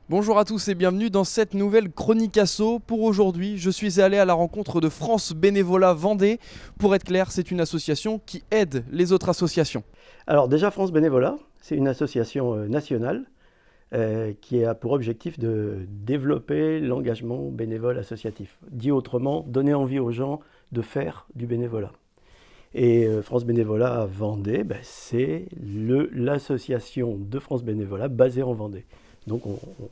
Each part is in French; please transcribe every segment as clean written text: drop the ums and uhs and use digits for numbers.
Bonjour à tous et bienvenue dans cette nouvelle Chronique Asso. Pour aujourd'hui, je suis allé à la rencontre de France Bénévolat Vendée. Pour être clair, c'est une association qui aide les autres associations. Alors déjà, France Bénévolat, c'est une association nationale qui a pour objectif de développer l'engagement bénévole associatif. Dit autrement, donner envie aux gens de faire du bénévolat. Et France Bénévolat Vendée, c'est l'association de France Bénévolat basée en Vendée. Donc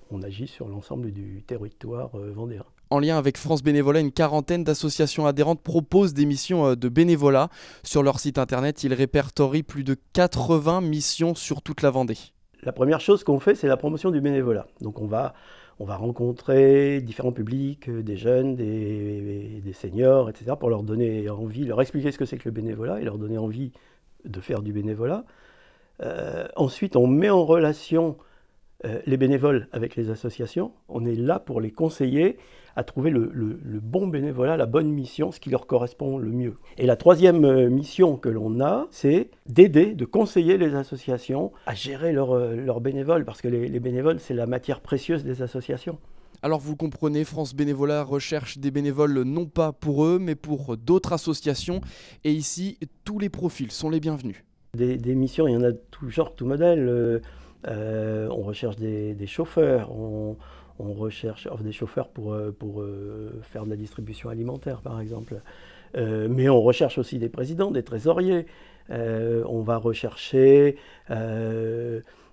on agit sur l'ensemble du territoire vendéen. En lien avec France Bénévolat, une quarantaine d'associations adhérentes proposent des missions de bénévolat. Sur leur site internet, ils répertorient plus de 80 missions sur toute la Vendée. La première chose qu'on fait, c'est la promotion du bénévolat. Donc on va rencontrer différents publics, des jeunes, des seniors, etc., pour leur donner envie, leur expliquer ce que c'est que le bénévolat et leur donner envie de faire du bénévolat. Ensuite, on met en relation les bénévoles avec les associations. On est là pour les conseiller à trouver le bon bénévolat, la bonne mission, ce qui leur correspond le mieux. Et la troisième mission que l'on a, c'est d'aider, de conseiller les associations à gérer leurs bénévoles, parce que les bénévoles, c'est la matière précieuse des associations. Alors vous le comprenez, France Bénévolat recherche des bénévoles non pas pour eux, mais pour d'autres associations. Et ici, tous les profils sont les bienvenus. Des missions, il y en a de tout genre, tout modèle. On recherche des chauffeurs, on recherche des chauffeurs pour faire de la distribution alimentaire, par exemple. Mais on recherche aussi des présidents, des trésoriers. On va rechercher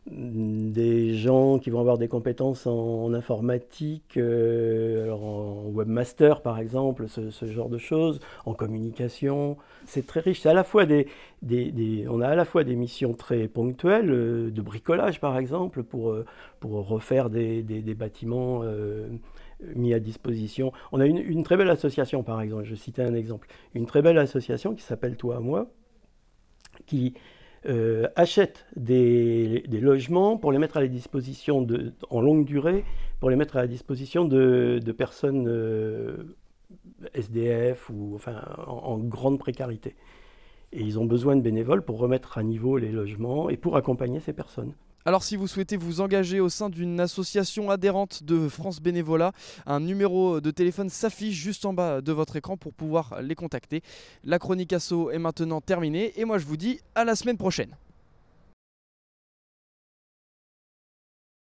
des gens qui vont avoir des compétences en informatique, alors en webmaster par exemple, ce genre de choses, en communication. C'est très riche. C'est à la fois on a à la fois des missions très ponctuelles, de bricolage par exemple, pour refaire des bâtiments mis à disposition. On a une très belle association par exemple, je citais un exemple, une très belle association qui s'appelle Toi à moi, qui achètent des logements pour les mettre à la disposition en longue durée, pour les mettre à la disposition de personnes SDF ou enfin en grande précarité. Et ils ont besoin de bénévoles pour remettre à niveau les logements et pour accompagner ces personnes. Alors si vous souhaitez vous engager au sein d'une association adhérente de France Bénévolat, un numéro de téléphone s'affiche juste en bas de votre écran pour pouvoir les contacter. La chronique Asso est maintenant terminée et moi je vous dis à la semaine prochaine.